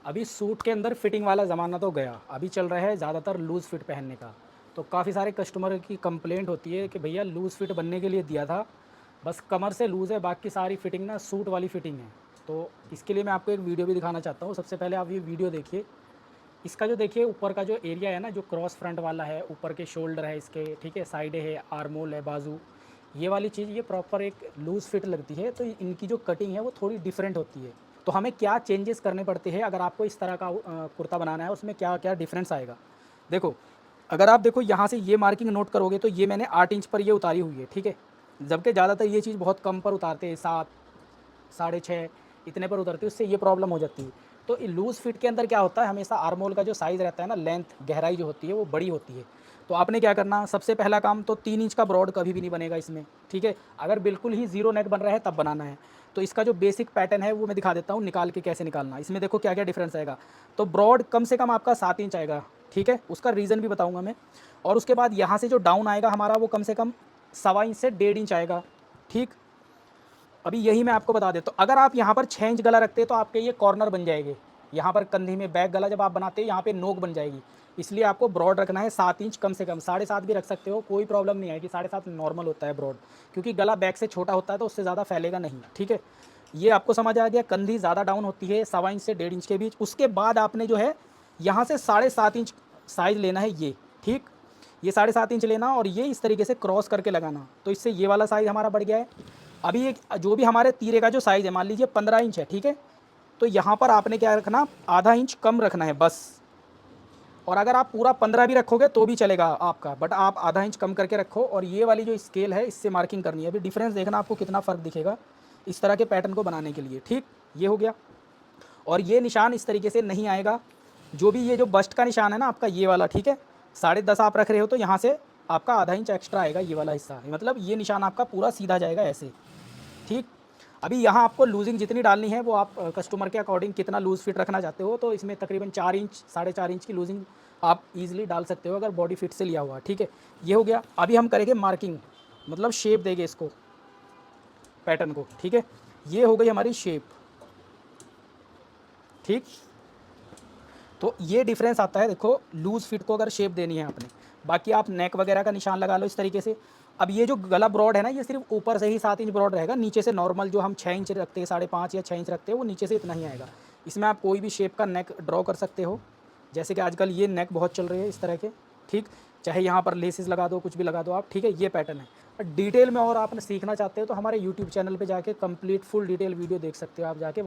अभी सूट के अंदर फिटिंग वाला ज़माना तो गया, अभी चल रहा है ज़्यादातर लूज़ फिट पहनने का। तो काफ़ी सारे कस्टमर की कंप्लेंट होती है कि भैया लूज़ फिट बनने के लिए दिया था, बस कमर से लूज़ है, बाकी सारी फिटिंग ना सूट वाली फिटिंग है। तो इसके लिए मैं आपको एक वीडियो भी दिखाना चाहता हूँ। सबसे पहले आप ये वीडियो देखिए। इसका जो देखिए ऊपर का जो एरिया है ना, जो क्रॉस फ्रंट वाला है, ऊपर के शोल्डर है इसके, ठीक है, साइड है, आर्म होल है, बाजू, ये वाली चीज़ ये प्रॉपर एक लूज़ फिट लगती है। तो इनकी जो कटिंग है वो थोड़ी डिफरेंट होती है। तो हमें क्या चेंजेस करने पड़ते हैं अगर आपको इस तरह का कुर्ता बनाना है, उसमें क्या क्या डिफरेंस आएगा। देखो, अगर आप देखो यहाँ से ये मार्किंग नोट करोगे तो ये मैंने 8 इंच पर ये उतारी हुई है, ठीक है। जबकि ज़्यादातर ये चीज़ बहुत कम पर उतारते हैं, 7, साढ़े 6 इतने पर उतरती है, उससे ये प्रॉब्लम हो जाती है। तो लूज़ फिट के अंदर क्या होता है, हमेशा आर्म होल का जो साइज़ रहता है ना, लेंथ, गहराई जो होती है वो बड़ी होती है। तो आपने क्या करना, सबसे पहला काम तो 3 इंच का ब्रॉड कभी भी नहीं बनेगा इसमें, ठीक है। अगर बिल्कुल ही ज़ीरो नेक बन रहा है तब बनाना है। तो इसका जो बेसिक पैटर्न है वो मैं दिखा देता हूँ निकाल के कैसे निकालना। इसमें देखो क्या क्या डिफरेंस आएगा। तो ब्रॉड कम से कम आपका 7 इंच आएगा, ठीक है, उसका रीज़न भी बताऊँगा मैं। और उसके बाद यहाँ से जो डाउन आएगा हमारा वो कम से कम 1.25 इंच से 1.5 इंच आएगा, ठीक। अभी यही मैं आपको बता देता हूँ, अगर आप यहाँ पर 6 इंच गला रखते हैं तो आपके ये कॉर्नर बन जाएंगे। यहाँ पर कंधी में बैक गला जब आप बनाते हैं यहाँ पे नोक बन जाएगी। इसलिए आपको ब्रॉड रखना है 7 इंच कम से कम, 7.5 भी रख सकते हो, कोई प्रॉब्लम नहीं आएगी। 7.5 नॉर्मल होता है ब्रॉड, क्योंकि गला बैक से छोटा होता है तो उससे ज़्यादा फैलेगा नहीं, ठीक है। ये आपको समझ आ गया। कंधी ज़्यादा डाउन होती है 1.25 इंच से 1.5 इंच के बीच। उसके बाद आपने जो है यहाँ से 7.5 इंच साइज़ लेना है ये, ठीक। ये 7.5 इंच लेना और ये इस तरीके से क्रॉस करके लगाना, तो इससे ये वाला साइज़ हमारा बढ़ गया है। अभी एक जो भी हमारे तीरे का जो साइज़ है, मान लीजिए 15 इंच है, ठीक है। तो यहाँ पर आपने क्या रखना, आधा इंच कम रखना है बस। और अगर आप पूरा 15 भी रखोगे तो भी चलेगा आपका, बट आप आधा इंच कम करके रखो। और ये वाली जो स्केल है इससे मार्किंग करनी है। अभी डिफरेंस देखना आपको कितना फ़र्क दिखेगा इस तरह के पैटर्न को बनाने के लिए, ठीक। ये हो गया। और ये निशान इस तरीके से नहीं आएगा। जो भी ये जो बस्ट का निशान है ना आपका, ये वाला, ठीक है, 10.5 आप रख रहे हो तो यहाँ से आपका आधा इंच एक्स्ट्रा आएगा ये वाला हिस्सा, मतलब ये निशान आपका पूरा सीधा जाएगा ऐसे, ठीक। अभी यहाँ आपको लूजिंग जितनी डालनी है वो आप कस्टमर के अकॉर्डिंग कितना लूज़ फिट रखना चाहते हो, तो इसमें तकरीबन 4 इंच, 4.5 इंच की लूजिंग आप इजीली डाल सकते हो अगर बॉडी फिट से लिया हुआ, ठीक है। ये हो गया। अभी हम करेंगे मार्किंग, मतलब शेप देंगे इसको, पैटर्न को, ठीक है। ये हो गई हमारी शेप, ठीक। तो ये डिफरेंस आता है, देखो लूज़ फिट को अगर शेप देनी है आपने। बाकी आप नेक वगैरह का निशान लगा लो इस तरीके से। अब ये जो गला ब्रॉड है ना, ये सिर्फ ऊपर से ही 7 इंच ब्रॉड रहेगा, नीचे से नॉर्मल जो हम 6 इंच रखते हैं, 5.5 या 6 इंच रखते हैं, वो नीचे से इतना ही आएगा। इसमें आप कोई भी शेप का नेक ड्रॉ कर सकते हो, जैसे कि आजकल ये नेक बहुत चल रही है इस तरह के, ठीक। चाहे यहाँ पर लेसेस लगा दो, कुछ भी लगा दो आप, ठीक है। ये पैटर्न है। डिटेल में और आपने सीखना चाहते हो तो हमारे यूट्यूब चैनल पे जाके कंप्लीट फुल डिटेल वीडियो देख सकते हो आप जाके।